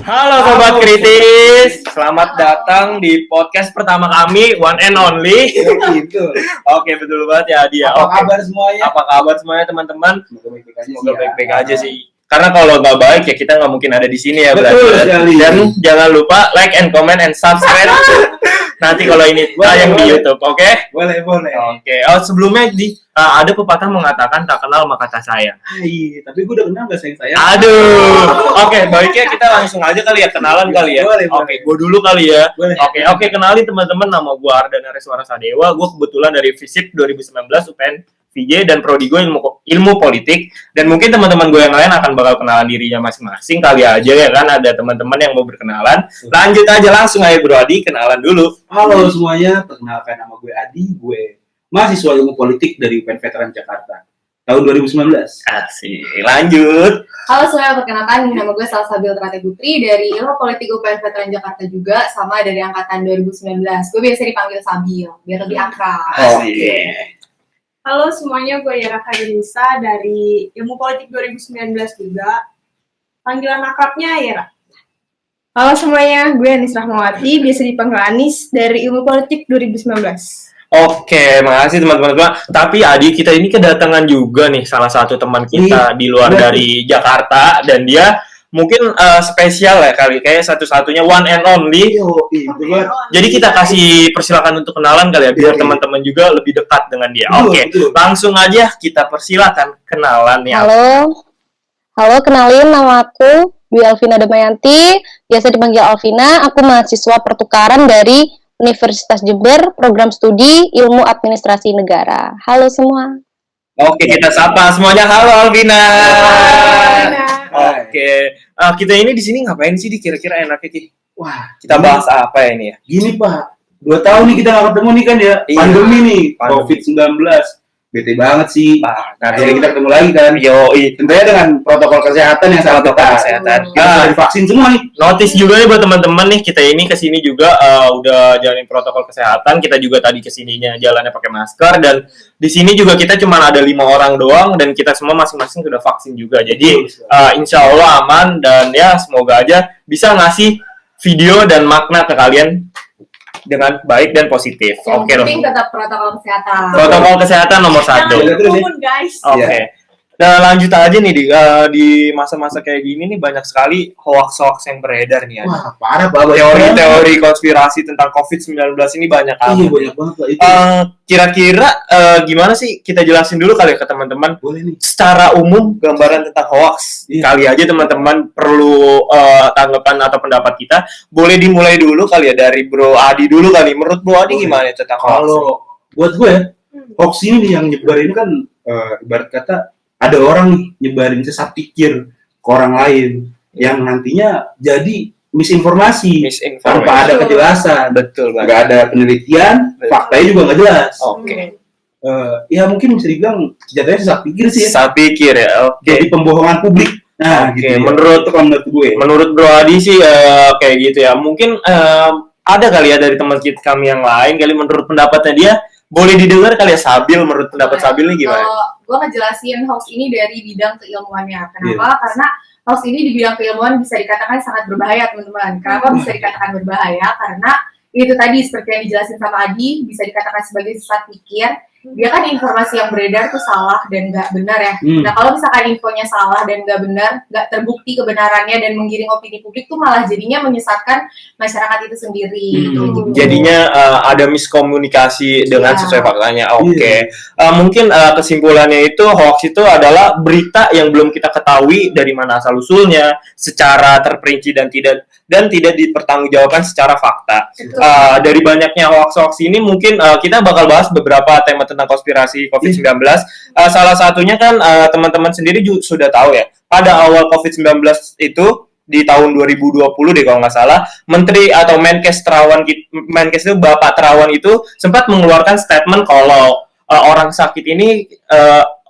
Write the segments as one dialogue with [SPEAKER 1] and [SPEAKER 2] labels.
[SPEAKER 1] Halo Sobat Kritis, selamat datang di podcast pertama kami, one and only.
[SPEAKER 2] Gitu.
[SPEAKER 1] Oke, betul banget ya Adi ya.
[SPEAKER 2] Apa kabar semuanya?
[SPEAKER 1] Apa kabar semuanya teman-teman?
[SPEAKER 2] Semoga
[SPEAKER 1] Baik-baik aja sih. Karena kalau nggak baik ya kita nggak mungkin ada di sini ya.
[SPEAKER 2] Betul sekali.
[SPEAKER 1] Dan jangan lupa like and comment and subscribe. Nanti kalau ini tayang di YouTube, oke?
[SPEAKER 2] Boleh.
[SPEAKER 1] Oke. Oh, sebelumnya ada pepatah mengatakan tak kenal maka tak sayang.
[SPEAKER 2] Tapi gue udah kenal gak sayang.
[SPEAKER 1] Aduh. Oke, baiknya kita langsung aja kali ya, kenalan kali ya.
[SPEAKER 2] Boleh.
[SPEAKER 1] Oke, gue dulu kali ya.
[SPEAKER 2] Boleh.
[SPEAKER 1] Oke, kenalin teman-teman, nama gue Ardana Reswara Sadewa. Gue kebetulan dari FISIP 2019 UPN VJ dan prodi gue ilmu politik. Dan mungkin teman-teman gue yang lain akan bakal kenalan dirinya masing-masing kali aja ya kan. Ada teman-teman yang mau berkenalan. Lanjut aja langsung aja Bro Adi, kenalan dulu.
[SPEAKER 2] Halo semuanya, perkenalkan nama gue Adi. Gue mahasiswa ilmu politik dari UPN Veteran Jakarta tahun 2019.
[SPEAKER 1] Asik, lanjut.
[SPEAKER 3] Halo semuanya, perkenalkan nama gue Salsabil Trate Putri dari Ilmu Politik UPN Veteran Jakarta juga, sama dari angkatan 2019. Gue biasa dipanggil Sabil, biar lebih akrab.
[SPEAKER 1] Oke.
[SPEAKER 4] Halo semuanya, gue Yara Kadirisa dari Ilmu Politik 2019 juga. Panggilan akrabnya Yara. Halo semuanya, gue Anis Rahmawati, biasa dipanggil Anis dari Ilmu Politik 2019.
[SPEAKER 1] Oke, makasih teman-teman. Tapi Adi, kita ini kedatangan juga nih salah satu teman kita di luar dari Jakarta, dan dia mungkin spesial ya kali, kayak satu-satunya one and only. Jadi kita kasih persilakan untuk kenalan kali ya, biar teman-teman juga lebih dekat dengan dia. Oke, langsung aja kita persilakan kenalan ya.
[SPEAKER 5] Halo, kenalin nama aku Dwi Alvina Damayanti, biasa dipanggil Alvina. Aku mahasiswa pertukaran dari Universitas Jember, program studi Ilmu Administrasi Negara. Halo semua.
[SPEAKER 1] Oke, kita sapa semuanya. Halo Alvina. Oke, kita ini di sini ngapain sih? Kira-kira enaknya Ki?
[SPEAKER 2] Wah,
[SPEAKER 1] Kita bahas apa ya ini ya?
[SPEAKER 2] gini Pak, 2 tahun nih kita gak ketemu nih kan ya.
[SPEAKER 1] Iya.
[SPEAKER 2] Pandemi nih,
[SPEAKER 1] Pandemi.
[SPEAKER 2] COVID-19. Bete banget sih.
[SPEAKER 1] Nah,
[SPEAKER 2] Akhirnya kita ketemu lagi kan.
[SPEAKER 1] Yoi.
[SPEAKER 2] Tentunya dengan protokol kesehatan yang sangat ketat.
[SPEAKER 1] Kesehatan.
[SPEAKER 2] Kita sudah divaksin semua nih.
[SPEAKER 1] Notice juga nih buat teman-teman nih, kita ini kesini juga udah jalanin protokol kesehatan. Kita juga tadi kesininya jalannya pakai masker, dan di sini juga kita cuma ada 5 orang doang, dan kita semua masing-masing sudah vaksin juga. Jadi insya Allah aman, dan ya semoga aja bisa ngasih video dan makna ke kalian dengan baik dan positif.
[SPEAKER 3] Yang
[SPEAKER 1] Oke,
[SPEAKER 3] penting tetap protokol kesehatan.
[SPEAKER 1] protokol kesehatan nomor 1.
[SPEAKER 4] Jangan berkerumun guys.
[SPEAKER 1] Oke. Nah, lanjut aja nih di masa-masa kayak gini nih, banyak sekali hoax-hoax yang beredar nih.
[SPEAKER 2] Wah, parah Pak.
[SPEAKER 1] Teori-teori konspirasi tentang COVID-19 ini banyak
[SPEAKER 2] Iya,
[SPEAKER 1] amat.
[SPEAKER 2] banyak banget Pak itu.
[SPEAKER 1] Kira-kira gimana sih, kita jelasin dulu kali ya ke teman-teman
[SPEAKER 2] Boleh nih.
[SPEAKER 1] secara umum gambaran tentang hoax.
[SPEAKER 2] Iya.
[SPEAKER 1] Kali aja teman-teman perlu tanggapan atau pendapat kita. Boleh dimulai dulu kali ya dari Bro Adi dulu kali. Menurut Bro Adi gimana tentang hoax?
[SPEAKER 2] Kalau buat gue ya, hoax ini nih yang nyebarin kan ibarat kata ada orang nih nyebarin sesat pikir ke orang lain yang nantinya jadi misinformasi tanpa ada kejelasan.
[SPEAKER 1] Betul banget.
[SPEAKER 2] Nggak ada penelitian, faktanya juga nggak jelas.
[SPEAKER 1] Oke.
[SPEAKER 2] Ya mungkin bisa dibilang jatuhnya sesat pikir sih ya.
[SPEAKER 1] Saya pikir ya. Oke.
[SPEAKER 2] Jadi pembohongan publik. Nah,
[SPEAKER 1] Oke,
[SPEAKER 2] gitu ya.
[SPEAKER 1] menurut
[SPEAKER 2] gue.
[SPEAKER 1] Menurut Bro Adi sih kayak gitu ya. Mungkin ada kali ya dari teman kita kami yang lain kali, menurut pendapatnya dia, boleh didengar kali ya Sabil, menurut pendapat Sabil nih gimana?
[SPEAKER 3] Kalau gue ngejelasin hoax ini dari bidang keilmuannya. Kenapa? Karena hoax ini di bidang keilmuan bisa dikatakan sangat berbahaya, teman-teman. Kenapa bisa dikatakan berbahaya? Karena itu tadi seperti yang dijelasin sama Adi, bisa dikatakan sebagai sesat pikir. Dia kan informasi yang beredar tuh salah dan nggak benar ya. Nah, kalau misalkan infonya salah dan nggak benar, nggak terbukti kebenarannya dan menggiring opini publik tuh malah jadinya menyesatkan masyarakat itu sendiri.
[SPEAKER 1] Jadinya ada miskomunikasi dengan sesuai faktanya. Oke. Mungkin kesimpulannya itu hoax itu adalah berita yang belum kita ketahui dari mana asal usulnya, secara terperinci dan tidak dipertanggungjawabkan secara fakta. Dari banyaknya hoax-hoax ini mungkin kita bakal bahas beberapa tema tentang konspirasi COVID-19. Salah satunya kan teman-teman sendiri juga sudah tahu ya. Pada awal COVID-19 itu di tahun 2020 deh kalau nggak salah, Menteri atau Menkes itu Bapak Terawan itu sempat mengeluarkan statement kalau orang sakit ini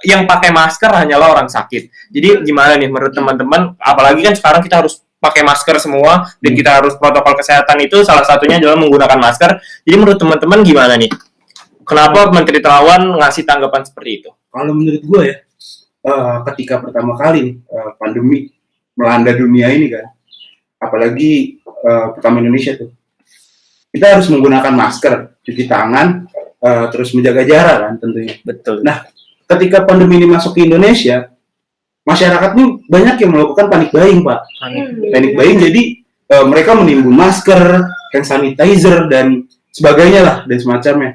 [SPEAKER 1] yang pakai masker hanyalah orang sakit. Jadi gimana nih menurut teman-teman? Apalagi kan sekarang kita harus pakai masker semua dan kita harus protokol kesehatan itu salah satunya adalah menggunakan masker. Jadi menurut teman-teman gimana nih? Kenapa Menteri Terawan ngasih tanggapan seperti itu?
[SPEAKER 2] Kalau menurut gue ya, ketika pertama kali pandemi melanda dunia ini kan, apalagi pertama Indonesia tuh, kita harus menggunakan masker, cuci tangan, terus menjaga jarak kan tentunya.
[SPEAKER 1] Betul.
[SPEAKER 2] Nah, ketika pandemi ini masuk ke Indonesia, masyarakat ini banyak yang melakukan panic buying, Pak. Panic buying, jadi mereka menimbun masker, hand sanitizer, dan sebagainya lah, dan semacamnya.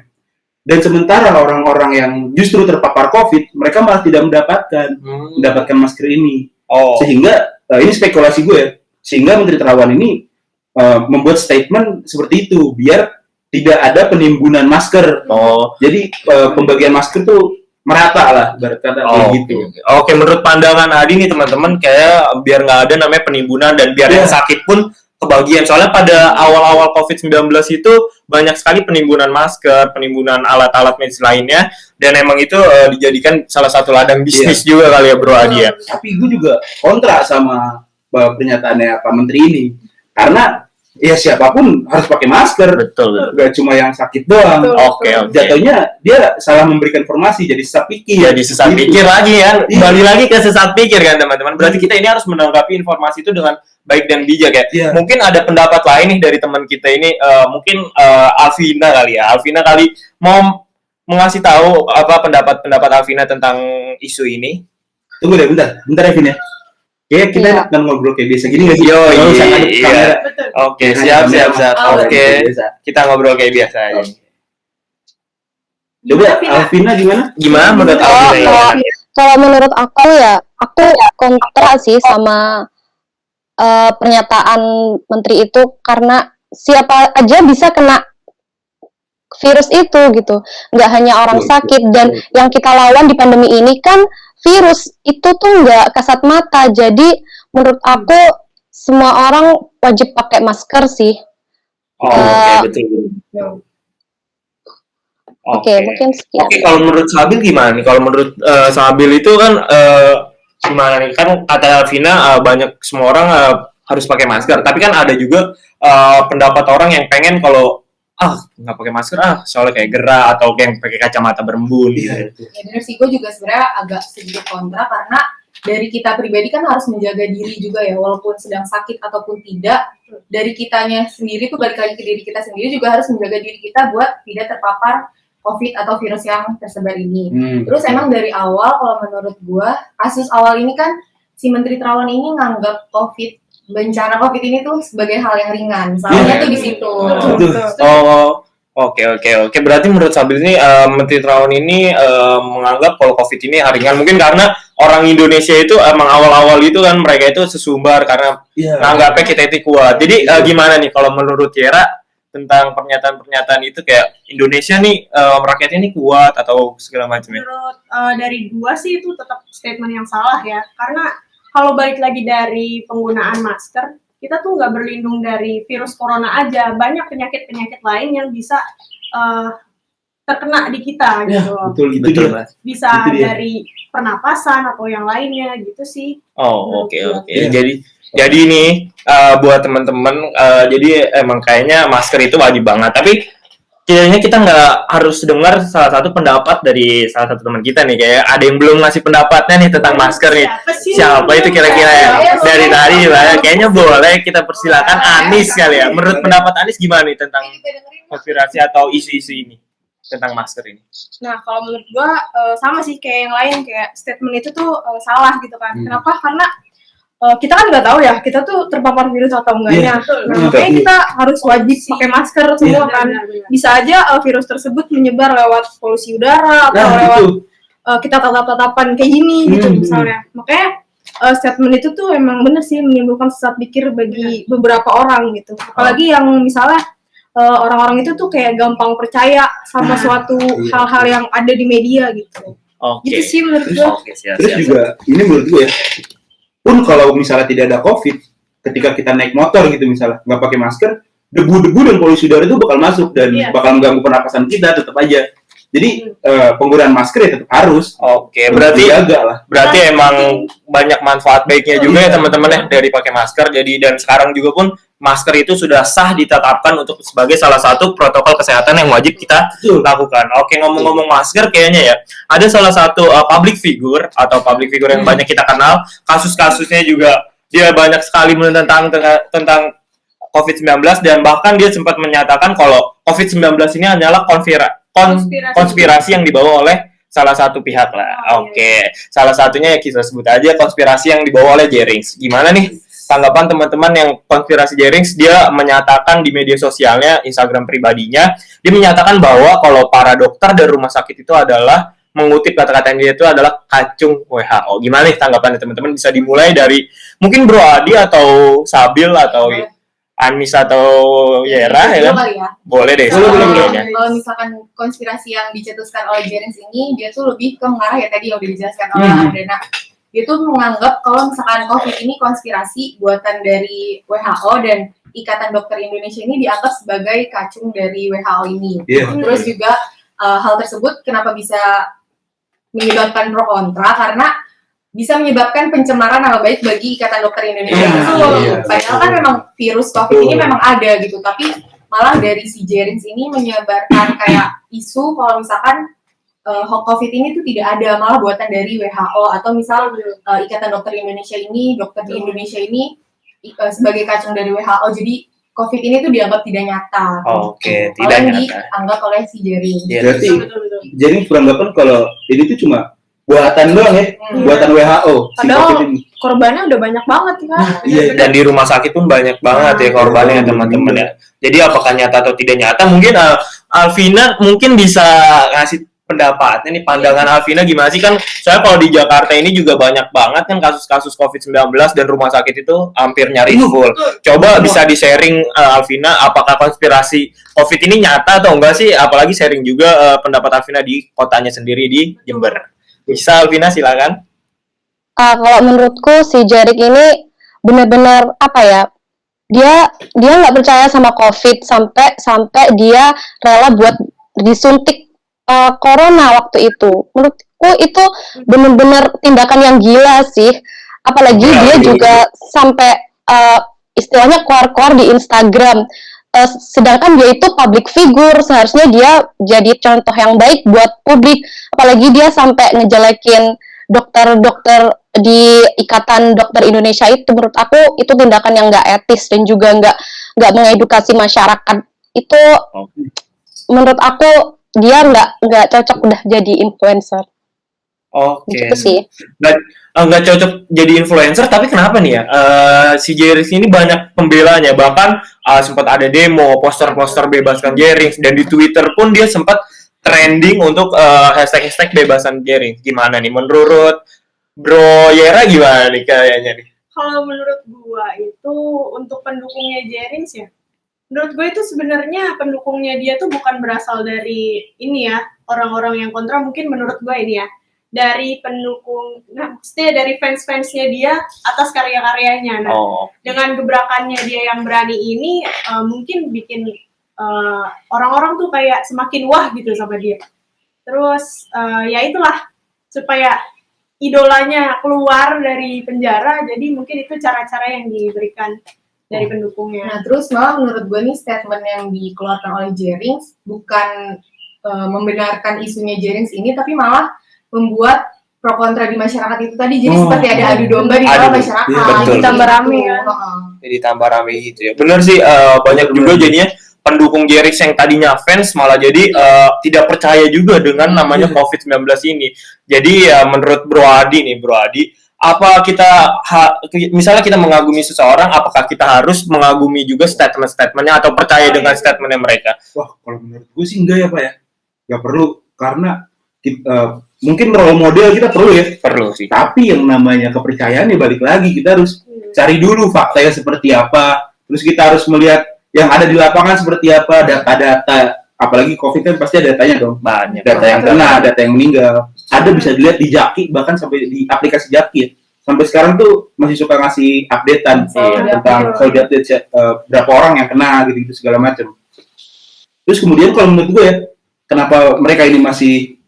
[SPEAKER 2] Dan sementara orang-orang yang justru terpapar COVID, mereka malah tidak mendapatkan masker ini. Sehingga, ini spekulasi gue ya, sehingga Menteri Terawan ini membuat statement seperti itu, biar tidak ada penimbunan masker. Jadi pembagian masker tuh merata lah, berkata kayak gitu.
[SPEAKER 1] Oke, menurut pandangan Adi nih teman-teman, kayak biar nggak ada namanya penimbunan dan biar yang sakit pun kebagian. Soalnya pada awal-awal COVID-19 itu banyak sekali penimbunan masker, penimbunan alat-alat medis lainnya, dan emang itu dijadikan salah satu ladang bisnis juga kali ya Bro Adi ya.
[SPEAKER 2] Tapi gue juga kontra sama pernyataannya Pak Menteri ini, karena ya siapapun harus pakai masker.
[SPEAKER 1] Betul.
[SPEAKER 2] Gak cuma yang sakit doang.
[SPEAKER 1] Oke.
[SPEAKER 2] Jatuhnya dia salah memberikan informasi, jadi sesat pikir.
[SPEAKER 1] Jadi sesat pikir lagi ya. Balik lagi ke sesat pikir kan teman-teman. Berarti kita ini harus menanggapi informasi itu dengan baik dan bijak ya. Mungkin ada pendapat lain nih dari teman kita ini, mungkin Alvina kali ya. Alvina kali mau mengasih tahu apa pendapat Alvina tentang isu ini.
[SPEAKER 2] Tunggu deh, bentar ya Vin ya. Kayak kita akan ngobrol kayak biasa gini nggak sih?
[SPEAKER 1] Iya. Oke, siap. Oke, kita ngobrol kayak biasa aja.
[SPEAKER 2] Coba Alvina gimana?
[SPEAKER 1] Gimana menurut Alvina?
[SPEAKER 5] Kalau menurut aku ya, aku kontra sih sama pernyataan menteri itu, karena siapa aja bisa kena virus itu gitu, nggak hanya orang sakit. Dan yang kita lawan di pandemi ini kan virus itu tuh nggak kasat mata, jadi menurut aku semua orang wajib pakai masker sih.
[SPEAKER 1] Betul.
[SPEAKER 5] Oke, mungkin sekian.
[SPEAKER 1] Oke, kalau menurut Sabil gimana nih? Kalau menurut Sabil itu kan gimana nih? Kan kata Alvina banyak semua orang harus pakai masker, tapi kan ada juga pendapat orang yang pengen kalau nggak pakai masker soalnya kayak gerah atau yang pakai kacamata berembun gitu.
[SPEAKER 3] Ya benar sih, gue juga sebenarnya agak sedikit kontra, karena dari kita pribadi kan harus menjaga diri juga ya, walaupun sedang sakit ataupun tidak. Dari kitanya sendiri tuh, balik lagi ke diri kita sendiri juga harus menjaga diri kita buat tidak terpapar COVID atau virus yang tersebar ini. Terus emang dari awal, kalau menurut gue, kasus awal ini kan si Menteri Terawan ini nganggap bencana COVID ini tuh sebagai hal yang ringan. Salahnya tuh di situ.
[SPEAKER 1] Oke. Berarti menurut Sabil ini Menteri Terawan ini menganggap kalau COVID ini ringan. Mungkin karena orang Indonesia itu emang awal-awal itu kan mereka itu sesumbar karena menganggapnya kita itu kuat. Jadi gimana nih kalau menurut Yera tentang pernyataan-pernyataan itu, kayak Indonesia nih rakyatnya ini kuat atau segala macamnya?
[SPEAKER 4] Menurut dari gua sih itu tetap statement yang salah ya, karena kalau balik lagi dari penggunaan masker, kita tuh nggak berlindung dari virus corona aja, banyak penyakit-penyakit lain yang bisa terkena di kita gitu.
[SPEAKER 2] Betul.
[SPEAKER 4] Bisa dari pernapasan atau yang lainnya gitu sih.
[SPEAKER 1] Oke. Jadi nih buat teman-teman, jadi emang kayaknya masker itu wajib banget. Tapi kayaknya kita nggak harus dengar salah satu pendapat dari salah satu teman kita nih, kayak ada yang belum ngasih pendapatnya nih tentang masker nih. Siapa itu kira-kira ya? Dari tadi kayaknya boleh kita persilakan Anis kali ya. Menurut pendapat Anis gimana nih tentang konspirasi atau isu-isu ini tentang masker ini?
[SPEAKER 4] Nah, kalau menurut gua sama sih kayak yang lain, kayak statement itu tuh salah gitu kan. Kenapa? Karena kita kan nggak tahu ya kita tuh terpapar virus atau enggaknya. Makanya kita harus wajib pakai masker semua kan. Bisa aja virus tersebut menyebar lewat polusi udara atau lewat kita tatap-tatapan kayak gini gitu misalnya. Makanya statement itu tuh emang bener sih menimbulkan sesat pikir bagi beberapa orang gitu. Apalagi yang misalnya orang-orang itu tuh kayak gampang percaya sama suatu hal-hal yang ada di media gitu. Gitu sih menurut gue.
[SPEAKER 2] Terus juga ini menurut gue ya, pun kalau misalnya tidak ada COVID, ketika kita naik motor gitu misalnya nggak pakai masker, debu-debu dan polusi udara itu bakal masuk dan bakal mengganggu pernapasan kita tetap aja. Jadi penggunaan masker ya tetap harus.
[SPEAKER 1] Berarti emang banyak manfaat baiknya juga ya teman-teman ya dari pakai masker. Jadi dan sekarang juga pun masker itu sudah sah ditetapkan untuk sebagai salah satu protokol kesehatan yang wajib kita lakukan. Oke, ngomong-ngomong masker, kayaknya ya ada salah satu public figure yang banyak kita kenal, kasus-kasusnya juga dia banyak sekali tentang COVID-19 dan bahkan dia sempat menyatakan kalau COVID-19 ini hanyalah konspirasi yang dibawa oleh salah satu pihak lah. Oke. Salah satunya ya kita sebut aja konspirasi yang dibawa oleh Jerings. Gimana nih tanggapan teman-teman yang konspirasi Jerings? Dia menyatakan di media sosialnya, Instagram pribadinya, dia menyatakan bahwa kalau para dokter dari rumah sakit itu adalah, mengutip kata-kata dia itu adalah kacung WHO. Gimana nih tanggapannya teman-teman? Bisa dimulai dari mungkin Bro Adi atau Sabil atau Anis atau Yera ya kan? Boleh deh.
[SPEAKER 3] Kalau misalkan konspirasi yang dicetuskan oleh Jerings ini, dia tuh lebih ke mengarah ya tadi yang udah dijelaskan oleh Ardena. Dia tuh menganggap kalau misalkan COVID ini konspirasi buatan dari WHO dan Ikatan Dokter Indonesia ini dianggap sebagai kacung dari WHO ini. Terus juga hal tersebut kenapa bisa menyebabkan pro kontra, karena bisa menyebabkan pencemaran nama baik bagi Ikatan Dokter Indonesia. Padahal kan memang virus COVID ini memang ada gitu, tapi malah dari si Jerings ini menyebarkan kayak isu kalau misalkan COVID ini tuh tidak ada, malah buatan dari WHO atau misal Ikatan Dokter Indonesia ini, dokter di Indonesia ini sebagai kacung dari WHO. Jadi COVID ini tuh dianggap tidak nyata.
[SPEAKER 1] Oke, tidak nyata.
[SPEAKER 3] Dianggap oleh si Jerings.
[SPEAKER 2] Berarti Jerings beranggapan kalau ini tuh cuma buatan doang ya, buatan WHO.
[SPEAKER 4] Padahal korbannya udah banyak banget kan.
[SPEAKER 1] Dan di rumah sakit pun banyak banget ya korbannya teman-teman ya. Jadi apakah nyata atau tidak nyata? Mungkin Alvina mungkin bisa ngasih pendapatnya nih, pandangan Alvina gimana sih? Kan soalnya kalau di Jakarta ini juga banyak banget kan kasus-kasus COVID-19 dan rumah sakit itu hampir nyaris full. Coba bisa di-sharing Alvina, apakah konspirasi COVID ini nyata atau enggak sih? Apalagi sharing juga pendapat Alvina di kotanya sendiri di Jember. Bisa Alvina silakan.
[SPEAKER 5] Kalau menurutku si Jarik ini benar-benar apa ya? Dia nggak percaya sama COVID sampai dia rela buat disuntik corona waktu itu. Menurutku itu benar-benar tindakan yang gila sih. Apalagi dia juga sampai istilahnya keluar-keluar di Instagram. Sedangkan dia itu public figure, seharusnya dia jadi contoh yang baik buat publik. Apalagi dia sampai ngejelekin dokter-dokter di Ikatan Dokter Indonesia itu, menurut aku itu tindakan yang nggak etis dan juga nggak mengedukasi masyarakat. Itu menurut aku dia nggak cocok udah jadi influencer. Gitu sih.
[SPEAKER 1] Nggak cocok jadi influencer, tapi kenapa nih ya? Si Jerings ini banyak pembelanya, bahkan sempat ada demo, poster-poster bebaskan Jerings, dan di Twitter pun dia sempat trending untuk hashtag bebasan Jerings. Gimana nih menurut Bro Yera, gimana nih kayaknya nih?
[SPEAKER 4] Kalau menurut gua itu untuk pendukungnya Jerings ya, menurut gue itu sebenarnya pendukungnya dia tuh bukan berasal dari ini ya, orang-orang yang kontra, mungkin menurut gue ini ya, dari pendukung, maksudnya dari fans-fansnya dia atas karya-karyanya. Nah, dengan gebrakannya dia yang berani ini mungkin bikin orang-orang tuh kayak semakin wah gitu sama dia. Terus ya itulah, supaya idolanya keluar dari penjara, jadi mungkin itu cara-cara yang diberikan dari pendukungnya.
[SPEAKER 3] Nah, terus malah menurut gue nih statement yang dikeluarkan oleh Jerings bukan membenarkan isunya Jerings ini, tapi malah membuat pro kontra di masyarakat itu tadi. Jadi seperti ada adu domba di dalam masyarakat.
[SPEAKER 1] Betul.
[SPEAKER 3] Ditambah rame kan.
[SPEAKER 1] Jadi tambah rame gitu ya. Bener sih, banyak juga jadinya pendukung Jerings yang tadinya fans malah jadi tidak percaya juga dengan namanya COVID-19 ini. Jadi ya menurut Bro Adi, apa kita misalnya kita mengagumi seseorang, apakah kita harus mengagumi juga statement-statementnya atau percaya dengan statementnya mereka?
[SPEAKER 2] Wah, kalau menurut gue sih enggak ya Pak ya, nggak perlu, karena kita, mungkin role model kita perlu ya,
[SPEAKER 1] perlu sih.
[SPEAKER 2] Tapi yang namanya kepercayaan ya balik lagi, kita harus cari dulu faktanya seperti apa, terus kita harus melihat yang ada di lapangan seperti apa, data-data. Apalagi COVID kan pasti ada datanya dong.
[SPEAKER 1] Banyak.
[SPEAKER 2] Data yang kena, data yang meninggal. Ada bisa dilihat di Jaki, bahkan sampai di aplikasi Jaki. Sampai sekarang tuh masih suka ngasih updatean tentang berapa orang yang kena gitu-gitu segala macam. Terus kemudian kalau menurut gue ya, kenapa mereka ini masih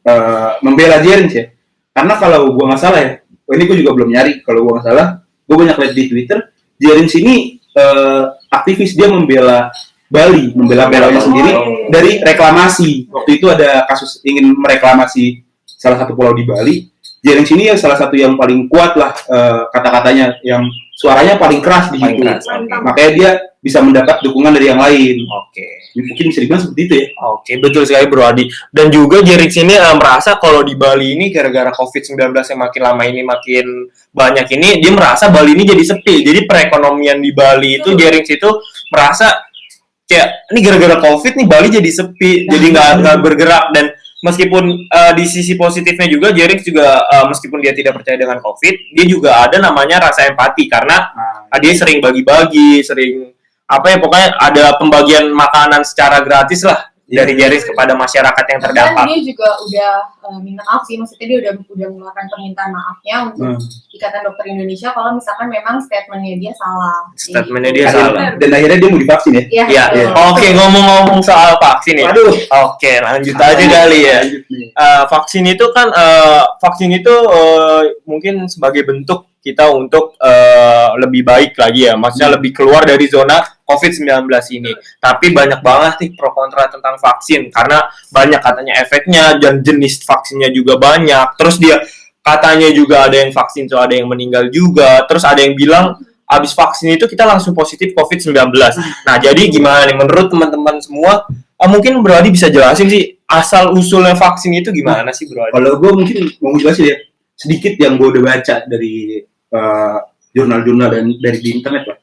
[SPEAKER 2] membela Jerings ya? Karena kalau gue nggak salah ya, ini gue juga belum nyari. Kalau gue nggak salah, gue banyak lihat di Twitter, Jerings ini aktivis, dia membela Bali, membela Belanya sendiri dari reklamasi. Waktu itu ada kasus ingin mereklamasi salah satu pulau di Bali, Jering sini ya salah satu yang paling kuat lah kata-katanya, yang suaranya paling keras di
[SPEAKER 1] Paling
[SPEAKER 2] situ.
[SPEAKER 1] keras, oke.
[SPEAKER 2] Makanya dia bisa mendapat dukungan dari yang lain.
[SPEAKER 1] Oke.
[SPEAKER 2] Mungkin bisa dibilang seperti itu ya.
[SPEAKER 1] Oke, betul sekali Bro Adi. Dan juga Jerix ini merasa kalau di Bali ini gara-gara COVID-19 yang makin lama ini makin banyak ini, dia merasa Bali ini jadi sepi. Jadi perekonomian di Bali itu Jerix itu merasa kayak ini gara-gara COVID nih Bali jadi sepi, jadi nggak bergerak. Dan meskipun di sisi positifnya juga Jerix juga meskipun dia tidak percaya dengan COVID, dia juga ada namanya rasa empati karena dia sering bagi-bagi, sering apa ya, pokoknya ada pembagian makanan secara gratis lah dari Jerix kepada masyarakat yang
[SPEAKER 3] Dan
[SPEAKER 1] terdampak.
[SPEAKER 3] dia juga udah minta maaf sih, maksudnya dia udah mengeluarkan permintaan maafnya untuk Ikatan Dokter Indonesia kalau misalkan memang statementnya dia salah.
[SPEAKER 1] Statementnya dia
[SPEAKER 3] Gitu.
[SPEAKER 1] salah.
[SPEAKER 2] Dan akhirnya dia mau divaksin ya.
[SPEAKER 3] Iya.
[SPEAKER 1] Iya.
[SPEAKER 3] betul.
[SPEAKER 1] Oke, ngomong-ngomong soal vaksin ya.
[SPEAKER 2] Waduh.
[SPEAKER 1] Oke, lanjut aja kali ya.
[SPEAKER 2] Lanjut nih.
[SPEAKER 1] Vaksin itu kan mungkin sebagai bentuk kita untuk lebih baik lagi ya, maksudnya lebih keluar dari zona COVID-19 ini. Tapi banyak banget nih pro kontra tentang vaksin karena banyak katanya efeknya dan jenis vaksinnya juga banyak. Terus dia katanya juga ada yang vaksin tuh ada yang meninggal juga. Terus ada yang bilang abis vaksin itu kita langsung positif COVID-19. Nah, jadi gimana nih menurut teman-teman semua? Mungkin Bro Adi bisa jelasin sih asal usulnya vaksin itu gimana sih Bro Adi?
[SPEAKER 2] Kalau gue mungkin mau jelasin ya sedikit yang gue udah baca dari jurnal-jurnal dan dari di internet lah,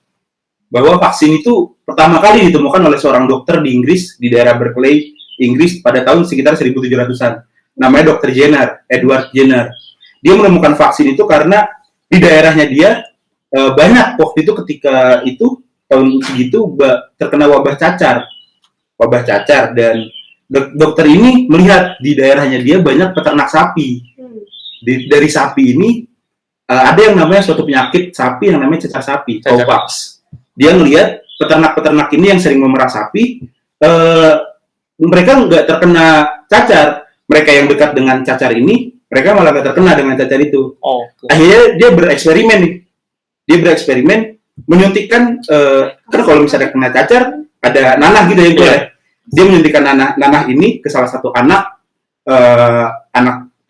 [SPEAKER 2] bahwa vaksin itu pertama kali ditemukan oleh seorang dokter di Inggris, di daerah Berkeley, Inggris pada tahun sekitar 1700-an. Namanya Dr. Edward Jenner. Dia menemukan vaksin itu karena di daerahnya dia banyak waktu itu ketika itu tahun segitu terkena wabah cacar dan dokter ini melihat di daerahnya dia banyak peternak sapi. Dari sapi ini ada yang namanya suatu penyakit sapi yang namanya cacar sapi, cowpox. Dia ngelihat peternak-peternak ini yang sering memerah sapi, mereka nggak terkena cacar. Mereka yang dekat dengan cacar ini, mereka malah nggak terkena dengan cacar itu. Akhirnya dia bereksperimen nih. Dia bereksperimen menyuntikkan, kan kalau misalnya kena cacar, ada nanah gitu ya. Yeah. Dia menyuntikkan nanah ini ke salah satu anak,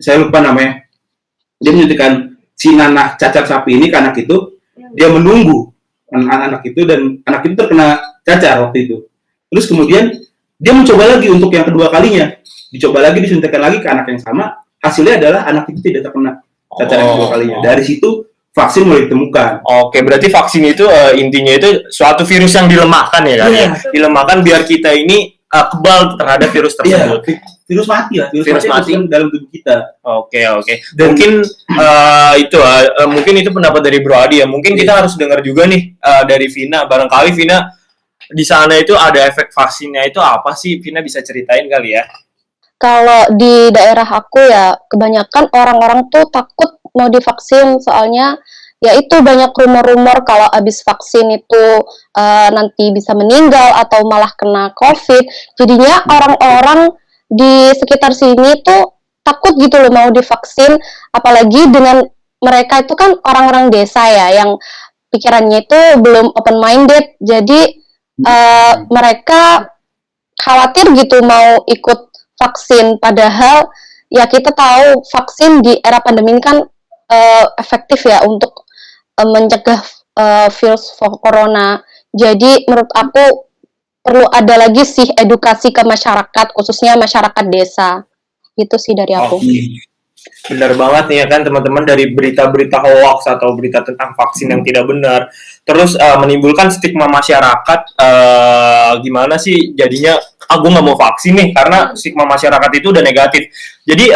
[SPEAKER 2] saya lupa namanya. Dia menyuntikkan si nanah cacar sapi ini ke anak itu, dia menunggu anak itu dan anak itu terkena cacar waktu itu. Terus kemudian dia mencoba lagi untuk yang kedua kalinya, dicoba lagi disuntikkan lagi ke anak yang sama, hasilnya adalah anak itu tidak terkena cacar yang kedua kalinya. Dari situ vaksin mulai ditemukan. Oke,
[SPEAKER 1] berarti vaksin itu intinya itu suatu virus yang dilemahkan ya kan?
[SPEAKER 2] Yeah.
[SPEAKER 1] Ya? Dilemahkan biar kita ini kebal terhadap virus tersebut.
[SPEAKER 2] Yeah. Virus mati lah,
[SPEAKER 1] virus mati
[SPEAKER 2] dalam tubuh kita.
[SPEAKER 1] Oke. Dan mungkin mungkin itu pendapat dari Bro Adi ya. Mungkin kita harus dengar juga nih dari Vina. Barangkali Vina di sana itu ada efek vaksinnya itu apa sih? Vina bisa ceritain kali ya?
[SPEAKER 5] Kalau di daerah aku ya kebanyakan orang-orang tuh takut mau divaksin soalnya ya itu banyak rumor-rumor kalau abis vaksin itu nanti bisa meninggal atau malah kena COVID. Jadinya orang-orang di sekitar sini tuh takut gitu loh mau divaksin, apalagi dengan mereka itu kan orang-orang desa ya yang pikirannya itu belum open minded, jadi mereka khawatir gitu mau ikut vaksin, padahal ya kita tahu vaksin di era pandemi ini kan efektif ya untuk mencegah virus corona. Jadi menurut aku perlu ada lagi sih edukasi ke masyarakat, khususnya masyarakat desa. Itu sih dari aku.
[SPEAKER 1] Benar banget nih ya kan teman-teman, dari berita-berita hoax atau berita tentang vaksin yang tidak benar. Terus menimbulkan stigma masyarakat, gimana sih jadinya, gue nggak mau vaksin nih, karena stigma masyarakat itu udah negatif. Jadi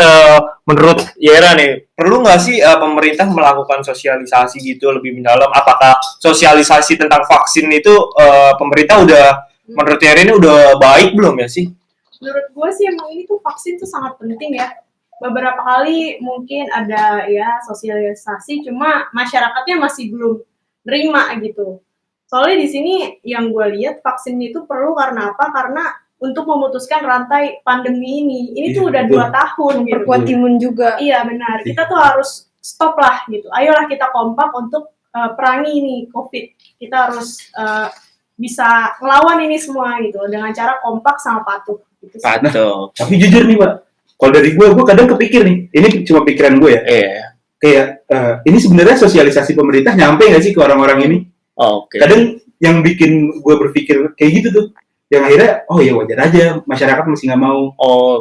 [SPEAKER 1] menurut Yera nih, perlu nggak sih pemerintah melakukan sosialisasi gitu lebih mendalam? Apakah sosialisasi tentang vaksin itu pemerintah udah, menurut Yera ini udah baik belum ya sih?
[SPEAKER 4] Menurut gue sih emang ini tuh vaksin tuh sangat penting ya. Beberapa kali mungkin ada ya sosialisasi, cuma masyarakatnya masih belum nerima gitu. Soalnya di sini yang gue lihat vaksin itu perlu karena apa? Karena untuk memutuskan rantai pandemi ini. Ini tuh udah 2 tahun gitu.
[SPEAKER 3] Perkuat imun juga.
[SPEAKER 4] Iya benar. Kita tuh harus stop lah gitu. Ayolah kita kompak untuk perangi ini COVID. Kita harus bisa melawan ini semua gitu dengan cara kompak sama patuh. Gitu.
[SPEAKER 1] Patuh.
[SPEAKER 2] Tapi jujur nih Pak, Kalau dari gue kadang kepikir nih, ini cuma pikiran gue ya.
[SPEAKER 1] Iya.
[SPEAKER 2] Kayak ini sebenarnya sosialisasi pemerintah nyampe nggak sih ke orang-orang ini?
[SPEAKER 1] Oke.
[SPEAKER 2] Kadang yang bikin gue berpikir kayak gitu tuh, yang akhirnya oh ya wajar aja masyarakat masih nggak mau,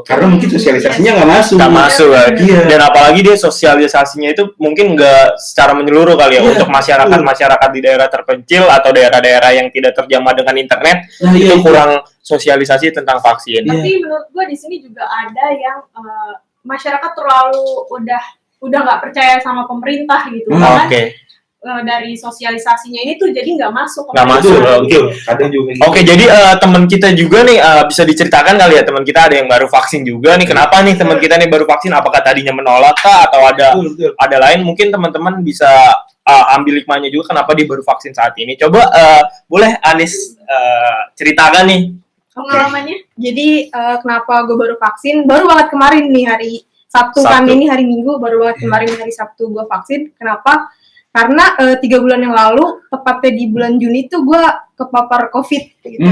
[SPEAKER 2] karena mungkin sosialisasinya nggak masuk.
[SPEAKER 1] Nggak masuk kan?
[SPEAKER 2] Iya.
[SPEAKER 1] Dan apalagi dia sosialisasinya itu mungkin nggak secara menyeluruh kali ya,
[SPEAKER 2] Iya,
[SPEAKER 1] untuk masyarakat di daerah terpencil atau daerah-daerah yang tidak terjamah dengan internet.
[SPEAKER 2] Nah,
[SPEAKER 1] Itu
[SPEAKER 2] iya,
[SPEAKER 1] kurang sosialisasi tentang vaksin.
[SPEAKER 2] Iya.
[SPEAKER 4] Tapi menurut gue di sini juga ada yang masyarakat terlalu udah nggak percaya sama pemerintah gitu. Bahkan
[SPEAKER 1] Oke.
[SPEAKER 4] dari sosialisasinya ini tuh jadi nggak masuk.
[SPEAKER 1] Nggak masuk.
[SPEAKER 2] Betul. Kadang juga. Gitu.
[SPEAKER 1] Oke, jadi teman kita juga nih bisa diceritakan kali ya, teman kita ada yang baru vaksin juga nih. Kenapa nih teman kita nih baru vaksin? Apakah tadinya menolak kah atau
[SPEAKER 2] Betul.
[SPEAKER 1] ada lain? Mungkin teman-teman bisa ambil hikmahnya juga kenapa dia baru vaksin saat ini. Coba boleh Anis ceritakan nih.
[SPEAKER 4] Pengalamannya?
[SPEAKER 3] Jadi kenapa gue baru vaksin? Baru banget kemarin nih hari Sabtu. Kami ini hari Minggu, baru banget kemarin hari Sabtu gue vaksin. Kenapa? Karena 3 bulan yang lalu, tepatnya di bulan Juni tuh gue kepapar COVID gitu.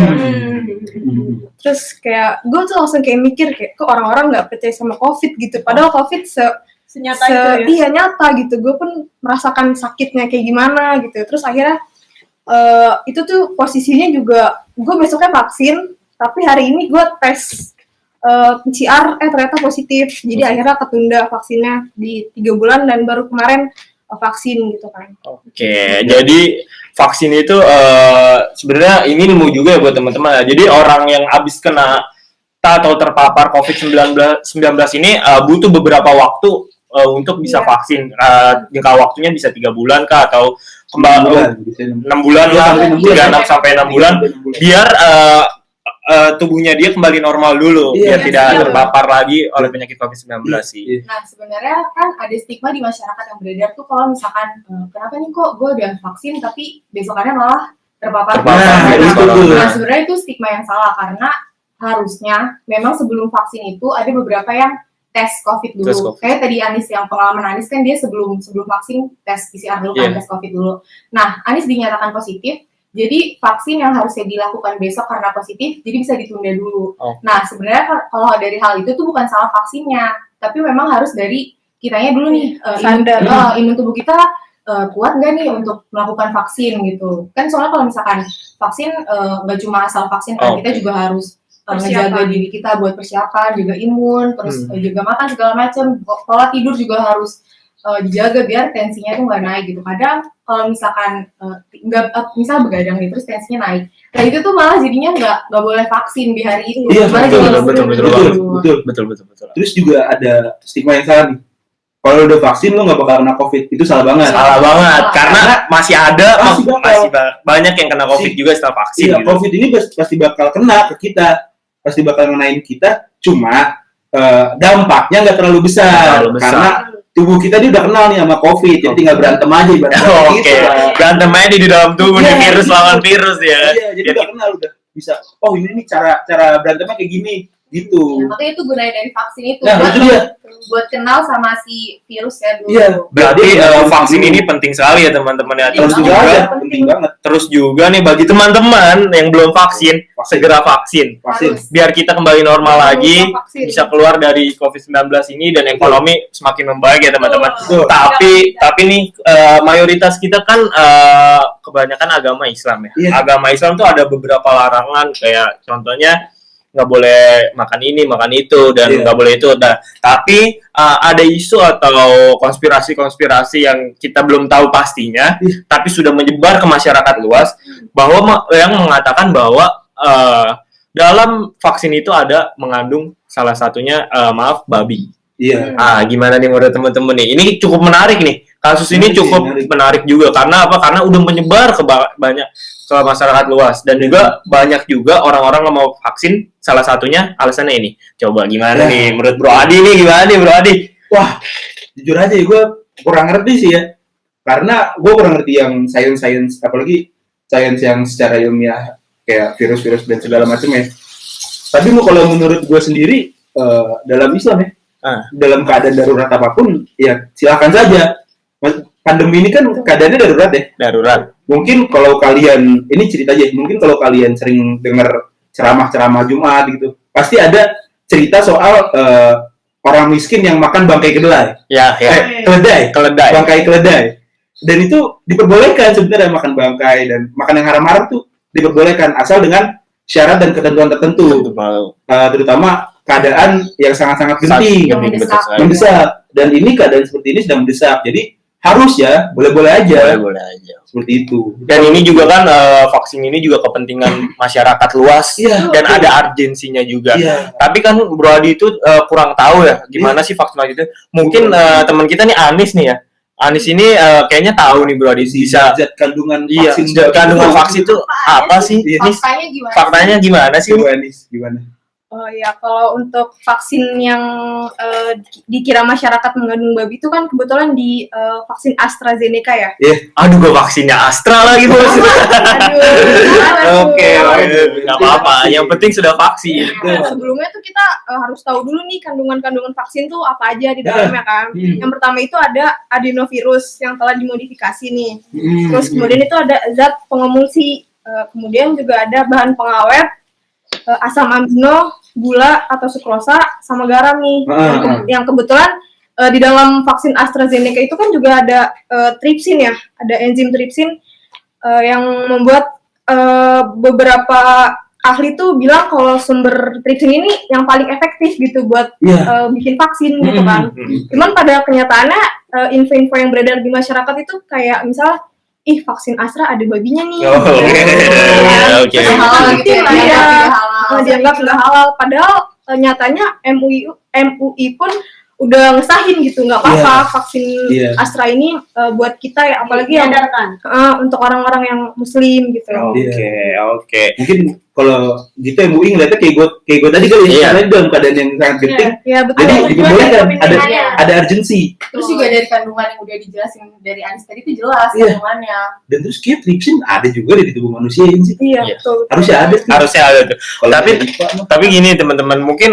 [SPEAKER 3] Terus kayak gue tuh langsung kayak mikir kayak kok orang-orang nggak percaya sama COVID gitu. Padahal COVID
[SPEAKER 4] Senyata itu ya?
[SPEAKER 3] iya nyata gitu. Gue pun merasakan sakitnya kayak gimana gitu. Terus akhirnya itu tuh posisinya juga gue besoknya vaksin, tapi hari ini gue tes PCR ternyata positif. Jadi akhirnya ketunda vaksinnya di 3 bulan dan baru kemarin vaksin gitu kan.
[SPEAKER 1] Oke, jadi vaksin itu sebenarnya ini ilmu juga ya buat teman-teman. Jadi orang yang habis kena atau terpapar COVID-19 ini butuh beberapa waktu untuk bisa vaksin. Jangka waktunya bisa 3 bulan kah atau 6 bulan lah, 6 sampai 6 bulan biar tubuhnya dia kembali normal dulu, biar tidak terpapar lagi oleh penyakit COVID-19 sih.
[SPEAKER 3] Nah, sebenarnya kan ada stigma di masyarakat yang beredar tuh kalau misalkan kenapa nih kok gue udah vaksin tapi besokannya malah terpapar. Nah, sebenarnya itu stigma yang salah karena harusnya memang sebelum vaksin itu ada beberapa yang tes COVID dulu. Kayak tadi Anis, yang pengalaman Anis kan dia sebelum vaksin tes PCR dulu kan, tes COVID dulu. Nah, Anis dinyatakan positif. Jadi vaksin yang harusnya dilakukan besok karena positif, jadi bisa ditunda dulu. Nah, sebenarnya kalau dari hal itu tuh bukan salah vaksinnya, tapi memang harus dari kitanya dulu nih, imun tubuh kita kuat nggak nih untuk melakukan vaksin gitu. Kan soalnya kalau misalkan vaksin nggak cuma asal vaksin kan, kita juga harus ngejaga diri kita buat persiapan, juga imun, terus juga makan segala macam, pola tidur juga harus dijaga biar tensinya itu nggak naik gitu. Kadang kalau misalkan misal begadang nih terus tensinya naik, nah itu tuh malah jadinya nggak boleh vaksin di hari itu.
[SPEAKER 2] Iya,
[SPEAKER 1] betul.
[SPEAKER 2] Terus juga ada stigma yang salah nih. Kalau udah vaksin lo nggak bakal kena COVID, itu salah banget.
[SPEAKER 1] Salah banget, karena masih ada masih banyak yang kena COVID juga setelah vaksin.
[SPEAKER 2] Iya, gitu. COVID ini pasti bakal kena ke kita, pasti bakal ngenain kita. Cuma dampaknya nggak terlalu besar. Karena tubuh kita ini udah kenal nih sama COVID, jadi tinggal berantem aja ibaratnya.
[SPEAKER 1] Oke, berantem aja di dalam tubuh nih, virus lawan virus ya.
[SPEAKER 2] Iya, jadi udah kenal, udah bisa. Oh ini cara berantemnya kayak gini, gitu.
[SPEAKER 3] Ya, makanya itu gunanya dari vaksin itu.
[SPEAKER 2] Nah, itu dia.
[SPEAKER 3] Buat kenal sama si virus ya dulu.
[SPEAKER 2] Iya.
[SPEAKER 1] Berarti vaksin ini penting sekali ya teman-teman ya.
[SPEAKER 2] Penting banget.
[SPEAKER 1] Terus juga nih bagi teman-teman yang belum vaksin, segera vaksin. Biar kita kembali normal lagi, bisa keluar dari COVID-19 ini dan ekonomi semakin membaik ya teman-teman. Tapi nih mayoritas kita kan kebanyakan agama Islam ya. Agama Islam tuh ada beberapa larangan, kayak contohnya nggak boleh makan ini, makan itu, dan nggak boleh itu. Nah, tapi ada isu atau konspirasi yang kita belum tahu pastinya, tapi sudah menyebar ke masyarakat luas, bahwa yang mengatakan bahwa dalam vaksin itu ada mengandung salah satunya babi.
[SPEAKER 2] Iya.
[SPEAKER 1] Gimana nih menurut teman-teman nih? Ini cukup menarik nih. Kasus ini cukup menarik juga karena apa? Karena udah menyebar ke banyak ke masyarakat luas, dan juga banyak juga orang-orang yang mau vaksin, salah satunya alasannya ini. Coba gimana nih menurut Bro Adi nih, gimana nih Bro Adi?
[SPEAKER 2] Wah, jujur aja gue kurang ngerti sih ya, karena gue kurang ngerti yang science, apalagi science yang secara ilmiah kayak virus-virus dan segala macam ya. Tapi kalau menurut gue sendiri dalam Islam ya, dalam keadaan darurat apapun ya silakan saja. Pandemi ini kan keadaannya darurat ya. Darurat. Mungkin kalau kalian, ini cerita aja, mungkin kalau kalian sering dengar ceramah-ceramah Jumat gitu, pasti ada cerita soal orang miskin yang makan bangkai kedelai.
[SPEAKER 1] Ya,
[SPEAKER 2] Keledai.
[SPEAKER 1] keledai.
[SPEAKER 2] Bangkai keledai. Dan itu diperbolehkan sebenarnya makan bangkai dan makan yang haram-haram tuh diperbolehkan asal dengan syarat dan ketentuan tertentu. Terutama keadaan yang sangat-sangat genting,
[SPEAKER 3] Yang mendesak.
[SPEAKER 2] mendesak. Dan ini keadaan seperti ini sedang mendesak. Jadi harus ya, boleh-boleh aja.
[SPEAKER 1] Boleh aja.
[SPEAKER 2] Seperti itu.
[SPEAKER 1] Dan ini juga kan vaksin ini juga kepentingan masyarakat luas
[SPEAKER 2] Iya.
[SPEAKER 1] dan ada urgensinya juga.
[SPEAKER 2] Iya.
[SPEAKER 1] Tapi kan Bro Adi itu kurang tahu ya gimana sih vaksin itu. Mungkin teman kita nih Anis nih ya. Anis ini kayaknya tahu nih Bro Adi bisa
[SPEAKER 2] zat kandungan
[SPEAKER 1] iya,
[SPEAKER 2] vaksin.
[SPEAKER 1] kandungan vaksin itu apa sih?
[SPEAKER 2] Iya.
[SPEAKER 1] Nis,
[SPEAKER 3] Faktanya gimana?
[SPEAKER 1] faktanya gimana sih?
[SPEAKER 2] Gimana?
[SPEAKER 4] Oh ya, kalau untuk vaksin yang dikira masyarakat mengandung babi itu kan kebetulan di vaksin AstraZeneca ya.
[SPEAKER 1] Aduh, gue vaksinnya Astra lagi bos.
[SPEAKER 4] Aduh.
[SPEAKER 1] Oke, nggak apa-apa. Yang penting sudah vaksin.
[SPEAKER 4] Nah, sebelumnya tuh kita harus tahu dulu nih kandungan-kandungan vaksin tuh apa aja di dalamnya kan. Yang pertama itu ada adenovirus yang telah dimodifikasi nih. Terus kemudian itu ada zat pengemulsi. Kemudian juga ada bahan pengawet, asam amino, gula atau sukrosa, sama garam nih. Yang kebetulan di dalam vaksin AstraZeneca itu kan juga ada tripsin ya, ada enzim tripsin yang membuat beberapa ahli tuh bilang kalau sumber tripsin ini yang paling efektif gitu buat bikin vaksin gitu kan. Cuman pada kenyataannya info-info yang beredar di masyarakat itu kayak misal vaksin Astra ada babinya nih.
[SPEAKER 1] Oke.
[SPEAKER 3] Halal gitu ya,
[SPEAKER 4] Iya.
[SPEAKER 3] halal.
[SPEAKER 4] Dianggap nggak halal. Padahal nyatanya MUI pun udah ngesahin gitu, nggak apa-apa vaksin Astra ini buat kita ya, apalagi yang untuk orang-orang yang Muslim gitu.
[SPEAKER 1] Oke.
[SPEAKER 2] Mungkin kalau gitu MUI ngeliatnya kayak gue tadi kali ya, karena dalam keadaan yang sangat genting,
[SPEAKER 4] Iya betul.
[SPEAKER 2] jadi diperbolehkan
[SPEAKER 3] kepentingannya.
[SPEAKER 2] ada urgensi.
[SPEAKER 3] Terus juga dari kandungan yang udah dijelasin dari Anis tadi itu jelas kandungannya.
[SPEAKER 2] Dan terus kayak tripsin ada juga di tubuh manusia ini sih.
[SPEAKER 4] Iya betul.
[SPEAKER 2] Harusnya ada tuh.
[SPEAKER 1] Harusnya ada tuh.
[SPEAKER 2] Kalau
[SPEAKER 1] Tapi
[SPEAKER 2] nggak lupa, mah.
[SPEAKER 1] Tapi gini teman-teman, mungkin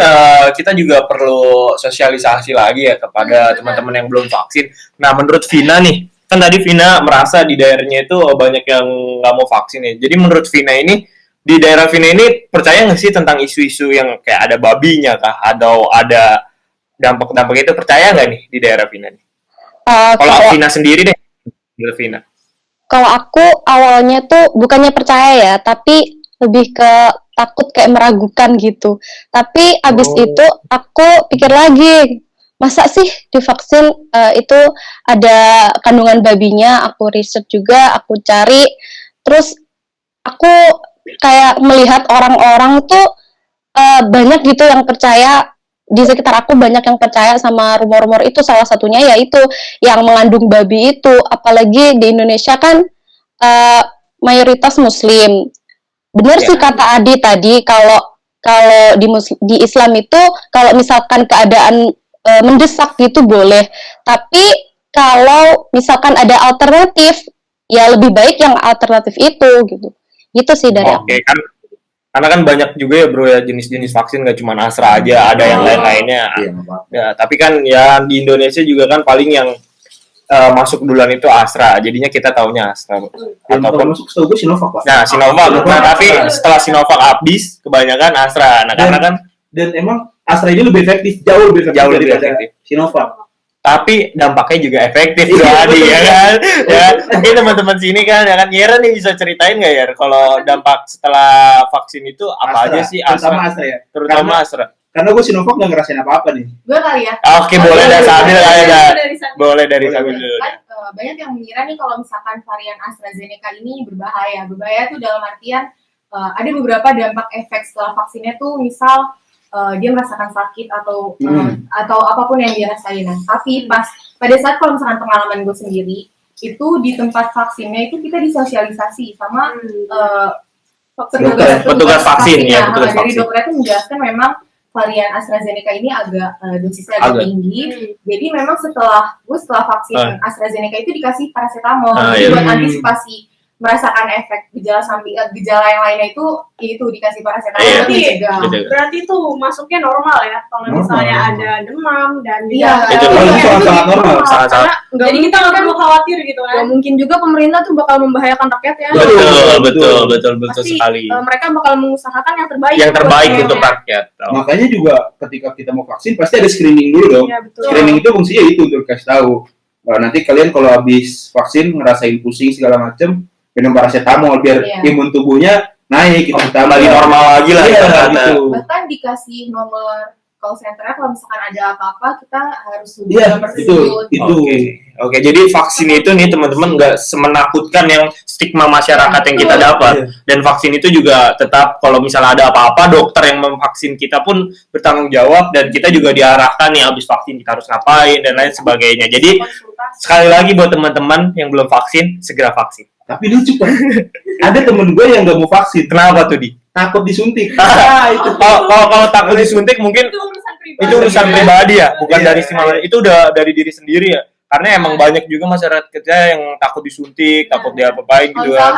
[SPEAKER 1] kita juga perlu sosialisasi lagi ya kepada teman-teman yang belum vaksin. Nah, menurut Vina nih, kan tadi Vina merasa di daerahnya itu banyak yang nggak mau vaksin ya. Jadi menurut Vina ini, di daerah Vina ini percaya nggak sih tentang isu-isu yang kayak ada babinya kah? Atau ada dampak-dampak itu, percaya nggak nih di daerah Vina nih? Kalau Vina sendiri deh, menurut Vina.
[SPEAKER 5] Kalau aku awalnya tuh bukannya percaya ya, tapi lebih ke takut kayak meragukan gitu. Tapi abis itu aku pikir lagi, masa sih di vaksin itu ada kandungan babinya? Aku riset juga, aku cari, terus aku kayak melihat orang-orang tuh banyak gitu yang percaya. Di sekitar aku banyak yang percaya sama rumor-rumor itu, salah satunya yaitu yang mengandung babi itu. Apalagi di Indonesia kan mayoritas Muslim. Benar sih kata Adi tadi, kalau di Islam itu kalau misalkan keadaan mendesak gitu boleh. Tapi kalau misalkan ada alternatif, ya lebih baik yang alternatif itu gitu. Gitu sih dari aku.
[SPEAKER 1] Oke, kan karena kan banyak juga ya bro ya jenis-jenis vaksin, nggak cuma Astra aja, ada yang lain-lainnya. Ya, tapi kan ya di Indonesia juga kan paling yang masuk duluan itu Astra, jadinya kita taunya Astra.
[SPEAKER 2] Ataupun masuk setahu gue Sinovac, Pak.
[SPEAKER 1] Nah, Sinovac. Nah, tapi setelah Sinovac habis, kebanyakan Astra. Nah, karena kan
[SPEAKER 2] Dan emang Astra ini lebih efektif, jauh lebih efektif. Sinovac.
[SPEAKER 1] tapi dampaknya juga efektif bro Adi ya kan. Ya, mungkin teman-teman sini kan ya kan, Yera nih bisa ceritain nggak ya kalau dampak setelah vaksin itu apa aja sih
[SPEAKER 2] Terutama Astra ya.
[SPEAKER 1] Terutama Astra.
[SPEAKER 2] Karena gue Sinovac nggak ngerasain apa-apa nih.
[SPEAKER 3] Gue kali ya.
[SPEAKER 1] Oke, boleh dari Sabil aja. Boleh dari
[SPEAKER 2] Boleh.
[SPEAKER 1] Sabil dulu.
[SPEAKER 3] Kan banyak yang mengira nih kalau misalkan varian AstraZeneca ini berbahaya. Berbahaya tuh dalam artian ada beberapa dampak efek setelah vaksinnya tuh, misal dia merasakan sakit atau apapun yang dia rasain. Nah, tapi pada saat kalau misalkan pengalaman gue sendiri itu di tempat vaksinnya itu kita disosialisasi sama
[SPEAKER 1] petugas vaksin ya, petugas
[SPEAKER 3] dari
[SPEAKER 1] vaksin.
[SPEAKER 3] dokter itu menjelaskan memang varian AstraZeneca ini agak dosisnya agak tinggi. Jadi memang setelah vaksin AstraZeneca itu dikasih paracetamol buat antisipasi merasakan efek gejala samping gejala yang lainnya itu dikasih paracetamol
[SPEAKER 1] Iya.
[SPEAKER 3] untuk mencegah.
[SPEAKER 1] Gitu.
[SPEAKER 4] Berarti itu masuknya normal ya kalau
[SPEAKER 2] Normal.
[SPEAKER 4] misalnya ada demam dan
[SPEAKER 3] Iya.
[SPEAKER 1] Itu
[SPEAKER 2] sangat normal.
[SPEAKER 1] Sangat-sangat.
[SPEAKER 4] Jadi kita nggak perlu khawatir gitu kan.
[SPEAKER 6] Gak mungkin juga pemerintah tuh bakal membahayakan rakyat ya.
[SPEAKER 1] Betul
[SPEAKER 6] Pasti
[SPEAKER 1] sekali.
[SPEAKER 6] mereka bakal mengusahakan yang terbaik.
[SPEAKER 1] Yang terbaik
[SPEAKER 6] buat
[SPEAKER 1] untuk
[SPEAKER 6] rakyatnya.
[SPEAKER 1] rakyat.
[SPEAKER 2] Makanya juga ketika kita mau vaksin pasti ada screening dulu dong.
[SPEAKER 4] Iya betul.
[SPEAKER 2] Screening itu fungsinya itu untuk kasih tahu. Nanti kalian kalau habis vaksin ngerasain pusing segala macem, minum paracetamol biar
[SPEAKER 3] Iya.
[SPEAKER 2] imun tubuhnya naik gitu.
[SPEAKER 1] Kembali normal lagi lah
[SPEAKER 2] Iya,
[SPEAKER 1] ibaratnya.
[SPEAKER 2] gitu.
[SPEAKER 3] Bahkan dikasih nomor call center kalau misalkan ada apa-apa kita harus hubungi
[SPEAKER 2] Iya,
[SPEAKER 3] nomor
[SPEAKER 2] itu.
[SPEAKER 3] tersebut.
[SPEAKER 1] Oke, jadi vaksin itu nih teman-teman nggak semenakutkan yang stigma masyarakat yang kita dapat. Dan vaksin itu juga tetap kalau misalnya ada apa-apa, dokter yang memvaksin kita pun bertanggung jawab dan kita juga diarahkan nih habis vaksin kita harus ngapain dan lain sebagainya. Jadi sekali lagi buat teman-teman yang belum vaksin, segera vaksin.
[SPEAKER 2] Tapi lucu kan, ada temen gue yang nggak mau vaksin,
[SPEAKER 1] Kenapa tuh, Di?
[SPEAKER 2] takut disuntik.
[SPEAKER 1] Itu kalau takut disuntik mungkin
[SPEAKER 4] Itu urusan pribadi.
[SPEAKER 1] itu urusan pribadi ya, bukan
[SPEAKER 2] Iya.
[SPEAKER 1] dari stigma. Itu udah dari diri sendiri ya. Karena emang banyak juga masyarakat kita yang takut disuntik, takut diapa-apain
[SPEAKER 3] Kalau
[SPEAKER 1] gitu kan.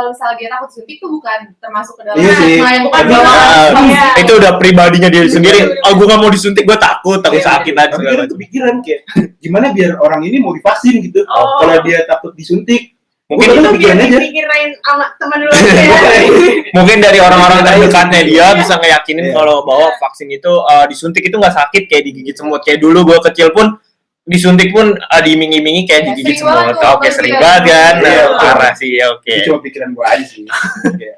[SPEAKER 3] misalnya dia takut suntik itu bukan termasuk ke dalam
[SPEAKER 2] Iya sih.
[SPEAKER 3] stigma yang
[SPEAKER 4] Bukan
[SPEAKER 3] kedua.
[SPEAKER 1] Nah,
[SPEAKER 4] Iya.
[SPEAKER 1] itu udah pribadinya dia sendiri. Oh, gue gak mau disuntik, gue takut
[SPEAKER 2] Iya.
[SPEAKER 1] sakit aja.
[SPEAKER 2] Tapi
[SPEAKER 1] segala
[SPEAKER 2] kan
[SPEAKER 1] macam.
[SPEAKER 2] kepikiran kayak gimana biar orang ini mau divaksin gitu.
[SPEAKER 4] Oh.
[SPEAKER 2] Kalau dia takut disuntik,
[SPEAKER 1] Mungkin
[SPEAKER 2] Gua
[SPEAKER 1] itu
[SPEAKER 2] kepikiran aja.
[SPEAKER 4] Pikirin sama teman dulu ya.
[SPEAKER 1] Mungkin dari orang-orang terdekatnya dia
[SPEAKER 2] Iya.
[SPEAKER 1] bisa ngeyakinin
[SPEAKER 2] Iya.
[SPEAKER 1] kalau bahwa vaksin itu disuntik itu nggak sakit kayak digigit semut. Kayak dulu gue kecil pun disuntik pun diiming-imingi kayak
[SPEAKER 3] Ya,
[SPEAKER 1] digigit
[SPEAKER 3] sering banget
[SPEAKER 1] semut.
[SPEAKER 3] tuh,
[SPEAKER 1] Oke,
[SPEAKER 3] pasti
[SPEAKER 1] sering
[SPEAKER 3] kan.
[SPEAKER 1] banget kan.
[SPEAKER 2] Iya,
[SPEAKER 1] Nah,
[SPEAKER 2] betul.
[SPEAKER 1] parah sih, oke.
[SPEAKER 2] itu cuma pikiran gua aja sih. Kayak,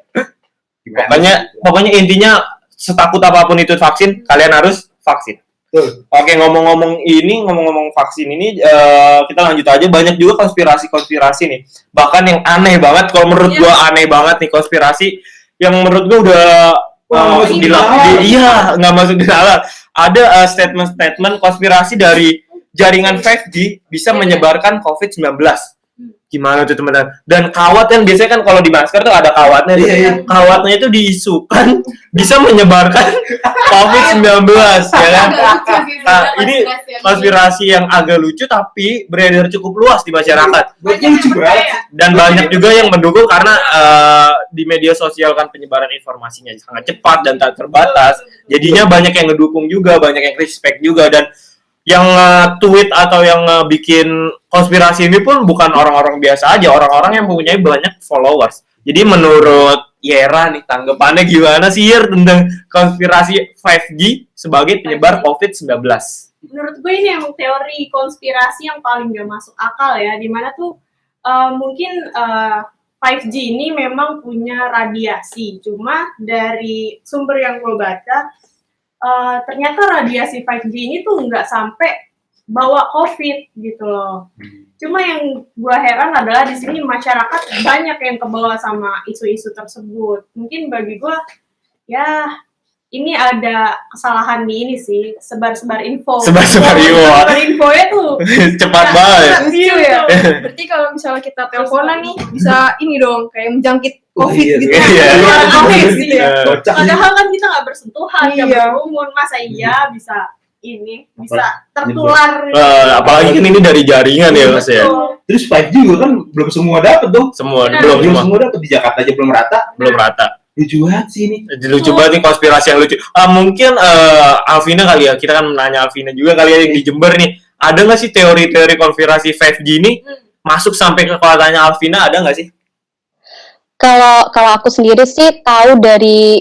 [SPEAKER 2] gimana
[SPEAKER 1] Pokoknya
[SPEAKER 2] sih?
[SPEAKER 1] intinya setakut apapun itu vaksin, kalian harus vaksin.
[SPEAKER 2] Betul.
[SPEAKER 1] Oke, ngomong-ngomong vaksin ini kita lanjut aja. Banyak juga konspirasi nih. Bahkan yang aneh banget, kalau menurut
[SPEAKER 4] Iya.
[SPEAKER 1] gua aneh banget nih konspirasi yang menurut gua udah
[SPEAKER 2] Wah, masuk di nalar.
[SPEAKER 1] iya, nggak masuk di nalar. Ada statement-statement konspirasi dari jaringan 5G bisa menyebarkan COVID-19. Gimana tuh teman-teman? Dan kawat kan biasanya kan kalau di masker tuh ada kawatnya.
[SPEAKER 2] Iya, iya.
[SPEAKER 1] Kawatnya itu diisukan bisa menyebarkan COVID-19 ya kan?
[SPEAKER 3] Agak lucu sih
[SPEAKER 1] Nah,
[SPEAKER 3] sebenarnya
[SPEAKER 1] ini
[SPEAKER 3] yang
[SPEAKER 1] konspirasi yang agak lucu tapi beredar cukup luas di masyarakat.
[SPEAKER 2] Buatnya lucu banget.
[SPEAKER 1] Dan banyak juga yang mendukung karena di media sosial kan penyebaran informasinya sangat cepat dan tak terbatas. Jadinya banyak yang ngedukung juga, banyak yang respect juga, dan yang tweet atau yang bikin konspirasi ini pun bukan orang-orang biasa aja, orang-orang yang mempunyai banyak followers. Jadi menurut Yera nih, tanggapannya gimana sih Yer tentang konspirasi 5G sebagai penyebar COVID-19?
[SPEAKER 4] Menurut gue ini emang teori konspirasi yang paling gak masuk akal ya, dimana tuh mungkin 5G ini memang punya radiasi, cuma dari sumber yang gue baca ternyata radiasi 5G ini tuh nggak sampai bawa COVID gitu loh. Cuma yang gue heran adalah di sini masyarakat banyak yang kebawa sama isu-isu tersebut. Mungkin bagi gue ya ini ada kesalahan di ini sih, sebar-sebar info.
[SPEAKER 1] Sebar-sebar info.
[SPEAKER 4] Sebar infonya tuh
[SPEAKER 1] Cepat banget.
[SPEAKER 6] Iya ya. Berarti kalau misalnya kita teleponan nih bisa ini dong kayak menjangkit
[SPEAKER 2] Oh,
[SPEAKER 6] COVID
[SPEAKER 2] iya,
[SPEAKER 6] gitu.
[SPEAKER 1] iya.
[SPEAKER 4] Aneh sih ya.
[SPEAKER 2] Kocak nih.
[SPEAKER 4] Padahal kan kita nggak bersentuhan, nggak
[SPEAKER 6] Iya.
[SPEAKER 4] berkerumun, masa iya bisa ini bisa tertular.
[SPEAKER 1] Apalagi kan ini dari jaringan ya Mas ya.
[SPEAKER 4] Betul.
[SPEAKER 2] Terus 5G juga kan belum semua dapat dong.
[SPEAKER 1] Semua
[SPEAKER 4] Nah,
[SPEAKER 1] belum
[SPEAKER 2] Belum
[SPEAKER 1] semua
[SPEAKER 2] semua dapat, di Jakarta aja belum rata.
[SPEAKER 1] belum rata.
[SPEAKER 2] Lucu banget sih ini.
[SPEAKER 1] Lucu banget nih konspirasi yang lucu. Mungkin Alvina kali ya, kita kan menanya Alvina juga kali ya yang di Jember nih. Ada nggak sih teori-teori konspirasi 5G ini masuk sampai ke kotanya Alvina, ada nggak sih?
[SPEAKER 5] Kalau aku sendiri sih tahu dari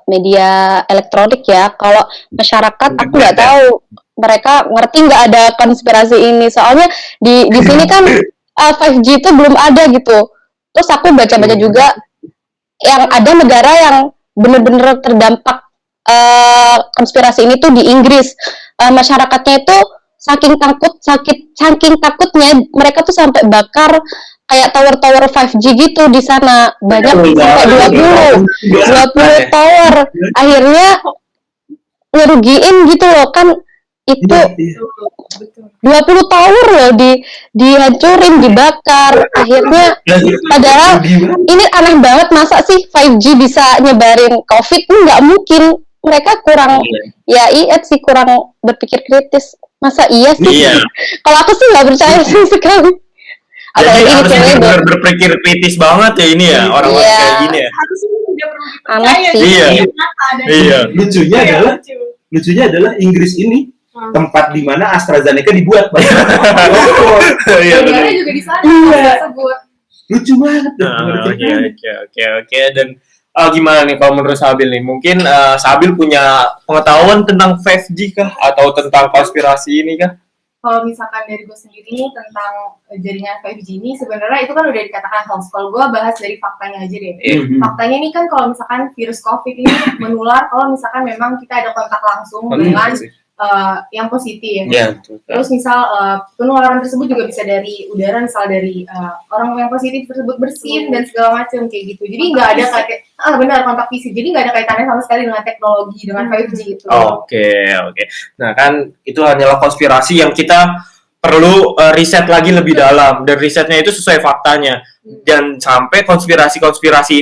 [SPEAKER 5] media elektronik ya. Kalau masyarakat aku nggak tahu mereka ngerti nggak ada konspirasi ini. Soalnya di sini kan 5G itu belum ada gitu. Terus aku baca-baca juga yang ada negara yang benar-benar terdampak konspirasi ini tuh di Inggris. Masyarakatnya itu saking takutnya mereka tuh sampai bakar kayak tower-tower 5G gitu di sana, banyak sampai 20 tower. Akhirnya ngerugiin gitu loh, kan itu 20 tower loh dihancurin, dibakar. Akhirnya padahal ini aneh banget, masa sih 5G bisa nyebarin COVID? Nggak mungkin. Mereka kurang kurang berpikir kritis. Masa iya sih?
[SPEAKER 1] Iya.
[SPEAKER 5] Kalau aku sih nggak percaya sih sekali.
[SPEAKER 1] Jadi
[SPEAKER 5] Apalagi
[SPEAKER 1] harusnya
[SPEAKER 5] dicengin
[SPEAKER 1] benar berpikir kritis banget ya ini ya orang-orang
[SPEAKER 5] Iya.
[SPEAKER 1] kayak gini ya.
[SPEAKER 4] Harusnya tidak perlu
[SPEAKER 5] Amat
[SPEAKER 4] dipercaya.
[SPEAKER 5] sih.
[SPEAKER 1] Iya. Iya.
[SPEAKER 2] Lucunya
[SPEAKER 4] Iya,
[SPEAKER 2] adalah
[SPEAKER 4] lucu.
[SPEAKER 2] lucunya adalah Inggris ini
[SPEAKER 4] Hmm.
[SPEAKER 2] tempat di mana AstraZeneca dibuat.
[SPEAKER 1] Iya benar.
[SPEAKER 3] Negaranya juga di sana
[SPEAKER 2] Iya.
[SPEAKER 3] tersebut.
[SPEAKER 2] Lucu banget tuh.
[SPEAKER 1] Oke. Dan gimana nih kalau menurut Sabil nih? Mungkin Sabil punya pengetahuan tentang 5G kah atau tentang konspirasi ini kah?
[SPEAKER 3] Kalau misalkan dari gue sendiri nih tentang jaringan 5G ini sebenarnya itu kan udah dikatakan hoax. Kalau gue bahas dari faktanya aja deh.
[SPEAKER 2] Mhm.
[SPEAKER 3] Faktanya ini kan kalau misalkan virus COVID ini menular kalau misalkan memang kita ada kontak langsung
[SPEAKER 1] Betul
[SPEAKER 3] dengan
[SPEAKER 1] sih.
[SPEAKER 3] yang positif.
[SPEAKER 1] Iya, betul.
[SPEAKER 3] Terus misal penularan tersebut juga bisa dari udara, misal dari orang yang positif tersebut bersin dan segala macam kayak gitu. Jadi nggak ada kayak benar kontak fisik. Jadi nggak ada kaitannya sama sekali dengan teknologi dengan 5G itu.
[SPEAKER 1] Oke. Nah kan itu hanyalah konspirasi yang kita perlu riset lagi lebih dalam dan risetnya itu sesuai faktanya. Dan sampai konspirasi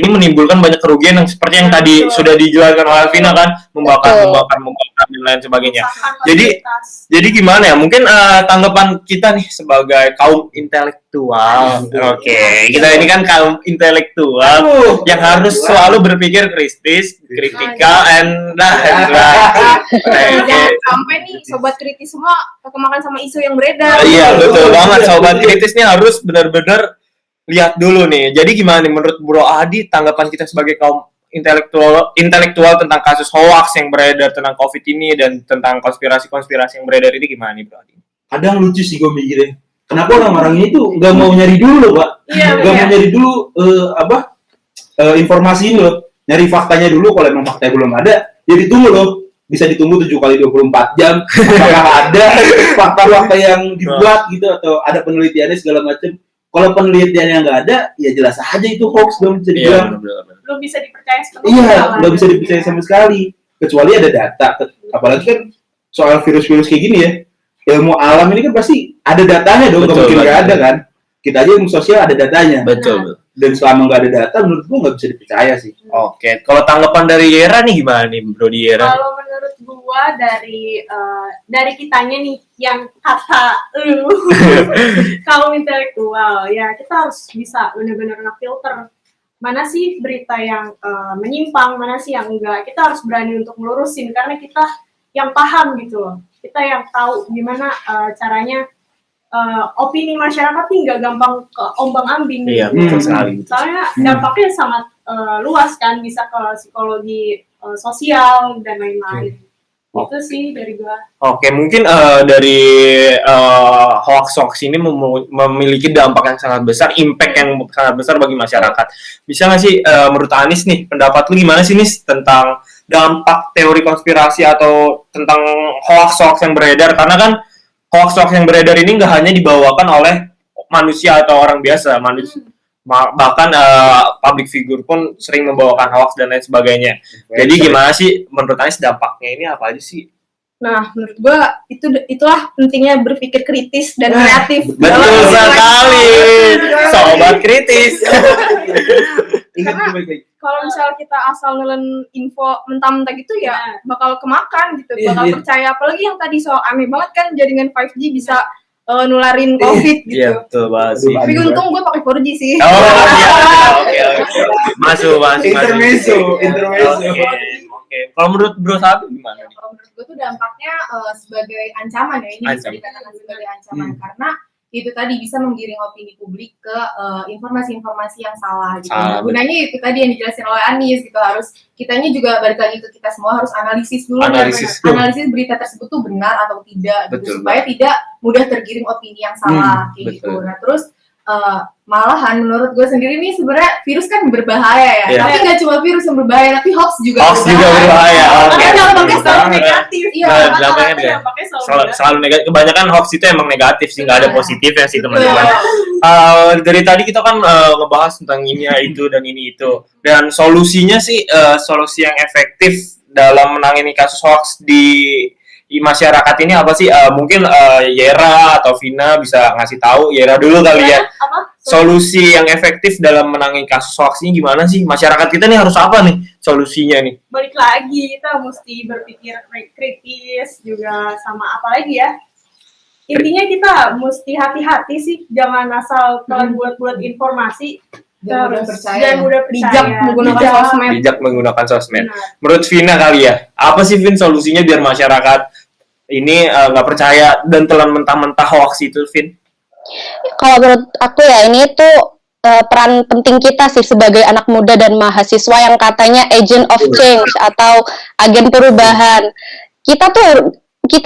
[SPEAKER 1] ini menimbulkan banyak kerugian yang seperti yang tadi sudah dijelaskan oleh Alvina kan, membakar dan lain sebagainya. Jadi gimana ya? Mungkin tanggapan kita nih sebagai kaum intelektual. Oke, kita ini kan kaum intelektual yang harus selalu berpikir kritis, kritikal, and
[SPEAKER 6] Jangan sampai nih sobat kritis semua kemakan sama isu yang beredar.
[SPEAKER 1] Iya, betul banget. Sobat kritis nih harus benar-benar lihat dulu nih. Jadi gimana nih menurut Bro Adi tanggapan kita sebagai kaum intelektual tentang kasus hoax yang beredar tentang COVID ini dan tentang konspirasi-konspirasi yang beredar ini gimana nih Bro Adi?
[SPEAKER 2] Kadang lucu sih gue mikirnya. Kenapa orang-orang ini tuh nggak mau nyari dulu loh, Pak? Nggak mau nyari dulu informasi ini loh. Nyari faktanya dulu. Kalau emang faktanya belum ada, ya ditunggu loh. Bisa ditunggu 7 kali 24 jam. Apakah ada fakta-fakta yang dibuat gitu atau ada penelitiannya segala macam. Kalau penelitiannya nggak ada, ya jelas aja itu hoax dong bisa dibilang.
[SPEAKER 4] Belum bisa dipercaya sepenuhnya.
[SPEAKER 2] Iya, nggak bisa dipercaya sama sekali. Kecuali ada data. Apalagi kan soal virus-virus kayak gini ya. Ilmu alam ini kan pasti ada datanya dong. Nggak mungkin nggak ada kan. Kita aja ilmu sosial ada datanya.
[SPEAKER 1] Betul.
[SPEAKER 2] Dan selama nggak ada data, menurut gua nggak bisa dipercaya sih.
[SPEAKER 1] Oke, kalau tanggapan dari Yera nih gimana nih Bro di Yera?
[SPEAKER 4] Kalau menurut gua dari kitanya nih yang kata lu kaum intelektual ya kita harus bisa benar-benar ngefilter mana sih berita yang menyimpang, mana sih yang enggak. Kita harus berani untuk melurusin karena kita yang paham gitu loh. Kita yang tahu gimana caranya opini masyarakat nih nggak gampang ke ombang-ambing.
[SPEAKER 1] Iya, betul sekali.
[SPEAKER 4] Soalnya dampaknya sangat luas kan, bisa ke psikologi sosial dan lain-lain. Itu sih dari gua.
[SPEAKER 1] Oke, mungkin dari hoax ini memiliki dampak yang sangat besar, impact yang sangat besar bagi masyarakat. Bisa nggak sih menurut Anis nih, pendapat lu gimana sih Nis tentang dampak teori konspirasi atau tentang hoax yang beredar? Karena kan hoax yang beredar ini nggak hanya dibawakan oleh manusia atau orang biasa, bahkan public figure pun sering membawakan hoax dan lain sebagainya. Jadi gimana sih menurut Anies dampaknya ini apa aja sih?
[SPEAKER 6] Nah, menurut gua itulah pentingnya berpikir kritis dan kreatif.
[SPEAKER 1] Betul sekali, sobat kritis.
[SPEAKER 6] Karena kalau misalnya kita asal nelen info mentah-mentah gitu ya bakal kemakan gitu, bakal percaya. Apalagi yang tadi soal aneh banget kan jaringan 5G bisa nularin COVID gitu.
[SPEAKER 1] Iya, betul banget sih.
[SPEAKER 6] Tapi untung gue pakai 4G sih.
[SPEAKER 1] Oh iya, oke. Masuk.
[SPEAKER 2] Intermezzo.
[SPEAKER 1] Oke. Kalau menurut Bro Sabi gimana nih?
[SPEAKER 3] Kalau menurut gue tuh dampaknya sebagai ancaman ya, ini bisa dikatakan sebagai ancaman karena itu tadi bisa menggiring opini publik ke informasi-informasi yang salah gitu. Gunanya itu tadi yang dijelasin oleh Anis gitu, harus kitanya juga balik lagi ke kita semua harus analisis dulu analisis berita tersebut tuh benar atau tidak gitu, supaya tidak mudah tergiring opini yang salah kayak gitu. Nah, terus malahan menurut gue sendiri nih sebenarnya virus kan berbahaya ya. Tapi nggak cuma virus yang berbahaya, tapi hoax juga
[SPEAKER 1] berbahaya.
[SPEAKER 4] Dampaknya selalu negatif.
[SPEAKER 3] Iya,
[SPEAKER 1] selalu negatif. Kebanyakan hoax itu emang negatif sih, nggak ada positifnya sih teman-teman. Dari tadi kita kan ngebahas tentang ini ya itu dan ini itu. Dan solusinya sih solusi yang efektif dalam menangani kasus hoax di masyarakat ini apa sih? Mungkin Yera atau Vina bisa ngasih tahu. Yera dulu kali ya. Solusi yang efektif dalam menangani kasus hoax ini gimana sih? Masyarakat kita nih harus apa nih solusinya nih?
[SPEAKER 4] Balik lagi kita mesti berpikir kritis juga sama apa lagi ya? Intinya kita mesti hati-hati sih, jangan asal telan buat informasi.
[SPEAKER 3] Jangan mudah percaya.
[SPEAKER 4] Jangan mudah
[SPEAKER 6] Bijak
[SPEAKER 4] percaya.
[SPEAKER 6] menggunakan
[SPEAKER 4] Bijak.
[SPEAKER 6] sosmed.
[SPEAKER 1] Bijak menggunakan sosmed.
[SPEAKER 4] Benar.
[SPEAKER 1] Menurut Vina kali ya, apa sih Vin solusinya biar masyarakat ini nggak percaya dan telan mentah-mentah hoax itu, Vin?
[SPEAKER 5] Kalau menurut aku ya ini tuh peran penting kita sih sebagai anak muda dan mahasiswa yang katanya agent of change atau agen perubahan. Kita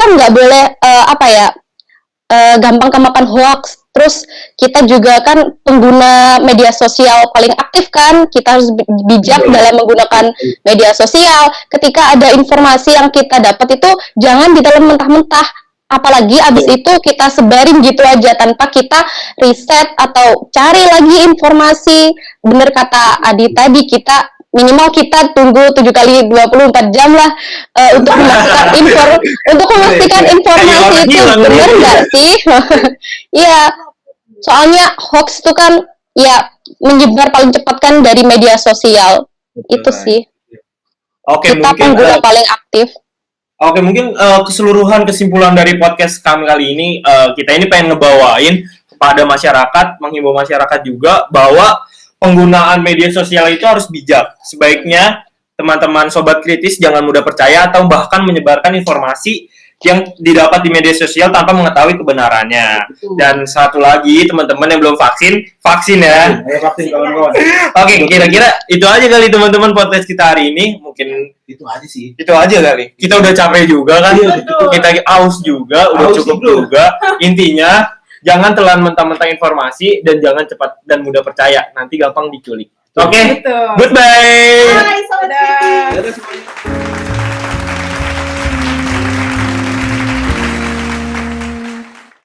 [SPEAKER 5] nggak boleh gampang kemakan hoax. Terus kita juga kan pengguna media sosial paling aktif kan, kita harus bijak dalam menggunakan media sosial. Ketika ada informasi yang kita dapat itu jangan ditelan mentah-mentah. Apalagi abis itu kita sebarin gitu aja tanpa kita riset atau cari lagi informasi. Bener kata Adi tadi, kita minimal kita tunggu 7 kali 24 jam lah untuk memastikan informasi itu benar nggak sih? Iya, soalnya hoax itu kan ya menyebar paling cepat kan dari media sosial. Itu sih.
[SPEAKER 1] Oke,
[SPEAKER 5] Kita
[SPEAKER 1] mungkin
[SPEAKER 5] pengguna paling aktif.
[SPEAKER 1] Oke, mungkin keseluruhan kesimpulan dari podcast kami kali ini, kita ini pengen ngebawain kepada masyarakat, menghimbau masyarakat juga bahwa penggunaan media sosial itu harus bijak. Sebaiknya teman-teman sobat kritis jangan mudah percaya atau bahkan menyebarkan informasi yang didapat di media sosial tanpa mengetahui kebenarannya. Dan satu lagi, teman-teman yang belum vaksin ya.
[SPEAKER 2] Ayo vaksin kawan-kawan.
[SPEAKER 1] Oke, kira-kira itu aja kali teman-teman podcast kita hari ini. Mungkin
[SPEAKER 2] Itu aja sih.
[SPEAKER 1] itu aja kali. Kita udah capek juga kan.
[SPEAKER 2] Iya, betul.
[SPEAKER 1] Kita aus juga, udah
[SPEAKER 2] Aus
[SPEAKER 1] cukup
[SPEAKER 2] sih, bro.
[SPEAKER 1] juga. Intinya jangan telan mentah-mentah informasi dan jangan cepat dan mudah percaya. Nanti gampang diculik. Oke.
[SPEAKER 6] Betul.
[SPEAKER 1] Goodbye.
[SPEAKER 4] Hai, sobat kritis.
[SPEAKER 2] Dadah semuanya.